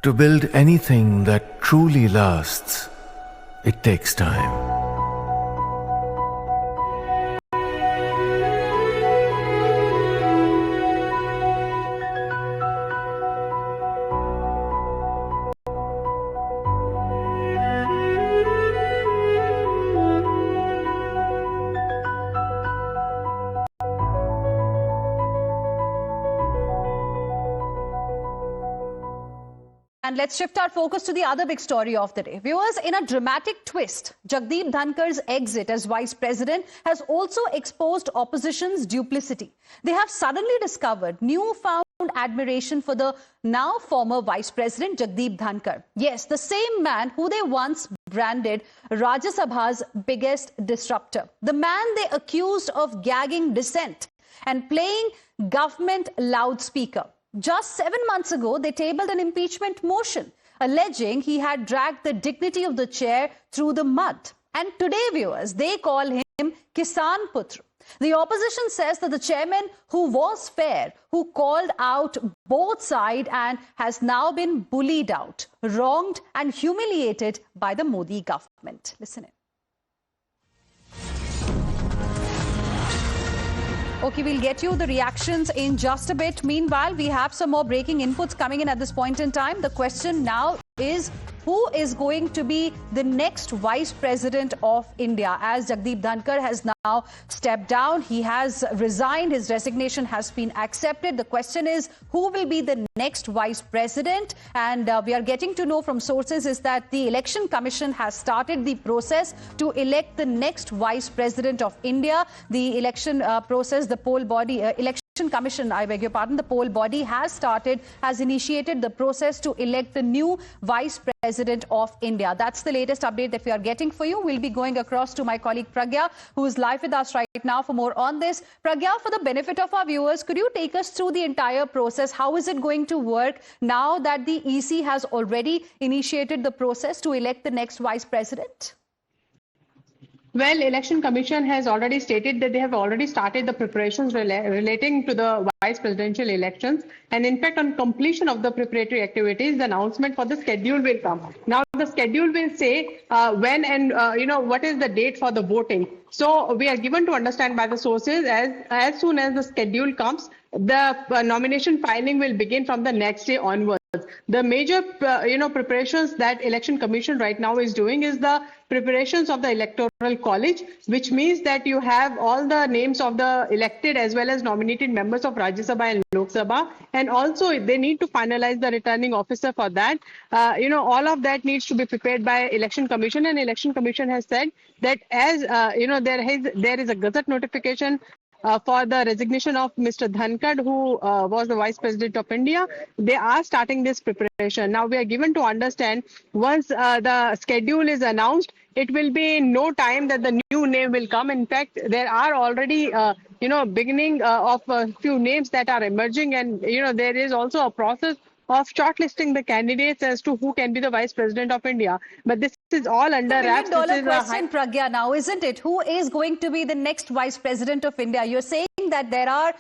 To build anything that truly lasts, it takes time. And let's shift our focus to the other big story of the day. Viewers, in a dramatic twist, Jagdeep Dhankar's exit as vice president has also exposed opposition's duplicity. They have suddenly discovered newfound admiration for the now former vice president Jagdeep Dhankar. Yes, the same man who they once branded Rajya Sabha's biggest disruptor. The man they accused of gagging dissent and playing government loudspeaker. Just 7 months ago, they tabled an impeachment motion, alleging he had dragged the dignity of the chair through the mud. And today, viewers, they call him Kisan Putra. The opposition says that the chairman, who was fair, who called out both sides and has now been bullied out, wronged and humiliated by the Modi government. Listen in. Okay, we'll get you the reactions in just a bit. Meanwhile, we have some more breaking inputs coming in at this point in time. The question now is, who is going to be the next vice president of India? As Jagdeep Dhankar has now stepped down, he has resigned, his resignation has been accepted. The question is, who will be the next vice president? And we are getting to know from sources is that the Election Commission has started the process to elect the next vice president of India. The election process, the poll body, Election Commission, I beg your pardon, the poll body has initiated the process to elect the new vice president of India. That's the latest update that we are getting for you. We'll be going across to my colleague Pragya, who is live with us right now for more on this. Pragya, for the benefit of our viewers, could you take us through the entire process? How is it going to work now that the EC has already initiated the process to elect the next vice president? Well, Election Commission has already stated that they have already started the preparations relating to the vice presidential elections. And in fact, on completion of the preparatory activities, the announcement for the schedule will come. Now, the schedule will say when and, what is the date for the voting. So we are given to understand by the sources as soon as the schedule comes, the nomination filing will begin from the next day onwards. The major, preparations that Election Commission right now is doing is the preparations of the Electoral College, which means that you have all the names of the elected as well as nominated members of Rajya Sabha and Lok Sabha. And also they need to finalize the returning officer for that. All of that needs to be prepared by Election Commission, and Election Commission has said that as, there is a gazette notification for the resignation of Mr. Dhankar, who was the Vice President of India. They are starting this preparation. Now, we are given to understand once the schedule is announced, it will be in no time that the new name will come. In fact, there are already, beginning of a few names that are emerging, and, there is also a process of shortlisting the candidates as to who can be the Vice President of India. But this is all under wraps. $1 million question, Pragya, now, isn't it? Who is going to be the next Vice President of India? You're saying that there are,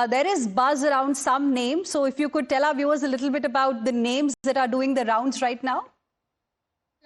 there is buzz around some names. So if you could tell our viewers a little bit about the names that are doing the rounds right now.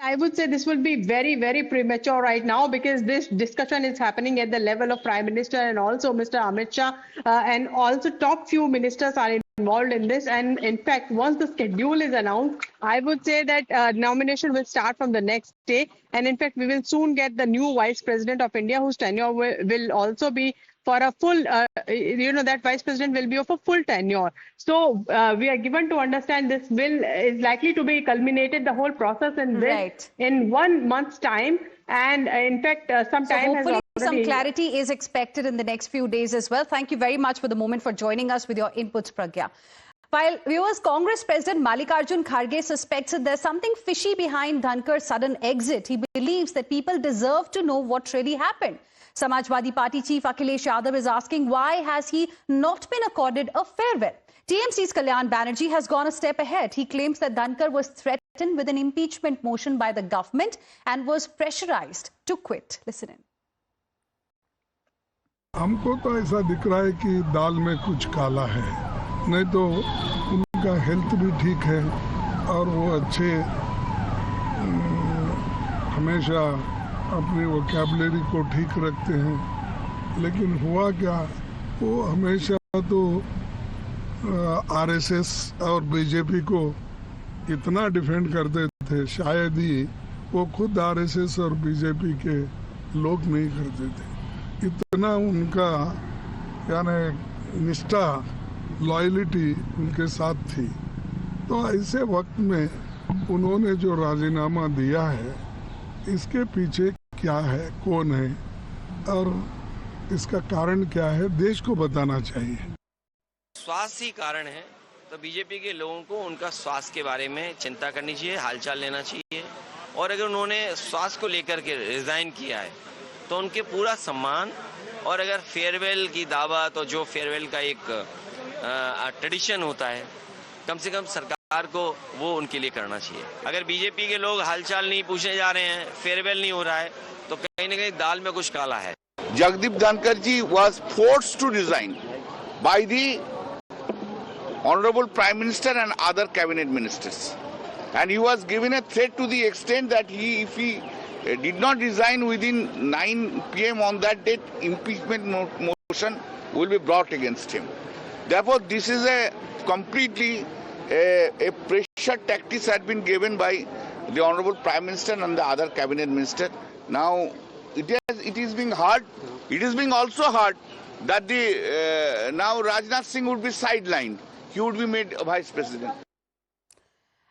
I would say this will be very, very premature right now, because this discussion is happening at the level of Prime Minister and also Mr. Amit Shah, and also top few ministers are involved in this. And in fact, once the schedule is announced, I would say that nomination will start from the next day. And in fact, we will soon get the new Vice President of India, whose tenure will also be for a full, that Vice President will be of a full tenure. So we are given to understand this is likely to be culminated, the whole process, in this in 1 month's time. And in fact, some time has already... Some clarity is expected in the next few days as well. Thank you very much for the moment for joining us with your inputs, Pragya. While viewers, Congress President Mallikarjun Kharge suspects that there's something fishy behind Dhankar's sudden exit. He believes that people deserve to know what really happened. Samajwadi Party Chief Akhilesh Yadav is asking, why has he not been accorded a farewell? TMC's Kalyan Banerjee has gone a step ahead. He claims that Dhankar was threatened with an impeachment motion by the government and was pressurized to quit. Listen in. हमको तो ऐसा दिख रहा है कि दाल में कुछ काला है, नहीं तो उनका हेल्थ भी ठीक है, और वो अच्छे हमेशा अपनी वोकैबुलरी को ठीक रखते हैं। लेकिन हुआ क्या, वो हमेशा तो आरएसएस और बीजेपी को इतना डिफेंड करते थे, शायद ही वो खुद आरएसएस और बीजेपी के लोग नहीं करते थे। इतना उनका यानी निष्ठा, लॉयल्टी उनके साथ थी। तो ऐसे वक्त में उन्होंने जो राजीनामा दिया है, इसके पीछे क्या है, कौन है और इसका कारण क्या है, देश को बताना चाहिए। स्वास्थ्य ही कारण है, तो बीजेपी के लोगों को उनका स्वास्थ्य के बारे में चिंता करनी चाहिए, हालचाल लेना चाहिए। और अगर उन्होंने स्वास्थ्य को लेकर के रिजाइन किया है तो उनके पूरा सम्मान, और अगर फेयरवेल की दावत, तो जो फेयरवेल का एक ट्रेडिशन होता है, कम से कम सरकार को वो उनके लिए करना चाहिए। अगर बीजेपी के लोग हालचाल नहीं पूछने जा रहे हैं, फेयरवेल नहीं हो रहा है, तो कहीं ना कहीं दाल में कुछ काला है। Jagdeep Dhankar ji was forced to resign by the Honorable Prime Minister and other cabinet ministers, and he was given a threat to the extent that if he did not resign within 9 p.m. on that date, impeachment motion will be brought against him. Therefore, this is a completely a pressure tactics had been given by the Honorable Prime Minister and the other cabinet minister. Now, it is being hard. It is being also hard that the now Rajnath Singh would be sidelined. He would be made vice president.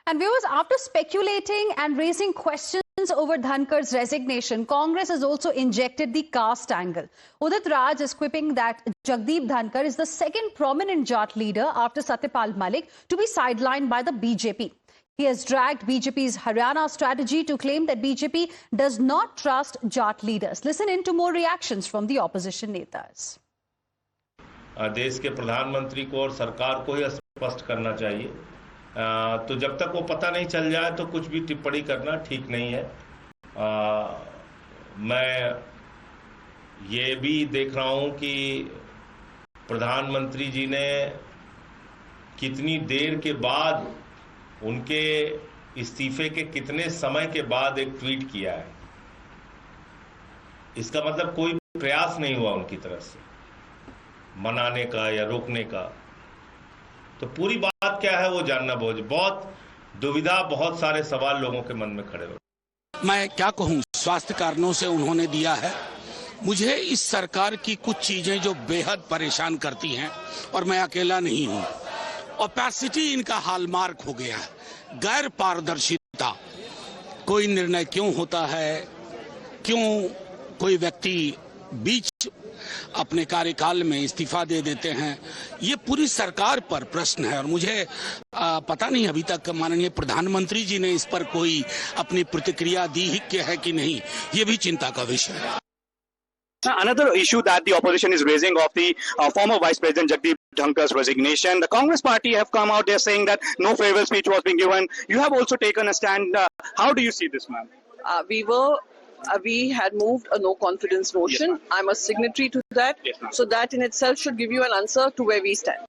And viewers, after speculating and raising questions over Dhankar's resignation, Congress has also injected the caste angle. Udit Raj is quipping that Jagdeep Dhankar is the second prominent Jat leader after Satyapal Malik to be sidelined by the BJP. He has dragged BJP's Haryana strategy to claim that BJP does not trust Jat leaders. Listen in to more reactions from the opposition netas. देश के प्रधानमंत्री को और सरकार को ही स्पष्ट करना चाहिए। तो जब तक वो पता नहीं चल जाए तो कुछ भी टिप्पणी करना ठीक नहीं है। मैं ये भी देख रहा हूं कि प्रधानमंत्री जी ने कितनी देर के बाद, उनके इस्तीफे के कितने समय के बाद एक ट्वीट किया है। इसका मतलब कोई प्रयास नहीं हुआ उनकी तरफ से मनाने का या रोकने का। तो पूरी बात क्या है वो जानना बहुत दुविधा, बहुत सारे सवाल लोगों के मन में खड़े हो। मैं क्या कहूं, स्वास्थ्य कारणों से उन्होंने दिया है। मुझे इस सरकार की कुछ चीजें जो बेहद परेशान करती हैं, और मैं अकेला नहीं हूं। ओपेसिटी इनका हॉलमार्क हो गया है, गैर पारदर्शिता। कोई निर्णय क्यों होता है, क्यों कोई व्यक्ति बीच अपने कार्यकाल में इस्तीफा दे देते हैं, ये पूरी सरकार पर प्रश्न है। और मुझे पता नहीं अभी तक माननीय प्रधानमंत्री जी ने इस पर कोई अपनी प्रतिक्रिया दी है कि नहीं, ये भी चिंता का विषय है। Another issue that the opposition is raising of the former Vice President Jagdeep Dhankar's resignation. The Congress party have come out there saying that no farewell speech was being given. You have also taken a stand. How do you see this, ma'am? We had moved a no confidence motion. Yes, I'm a signatory to that. Yes, so that in itself should give you an answer to where we stand.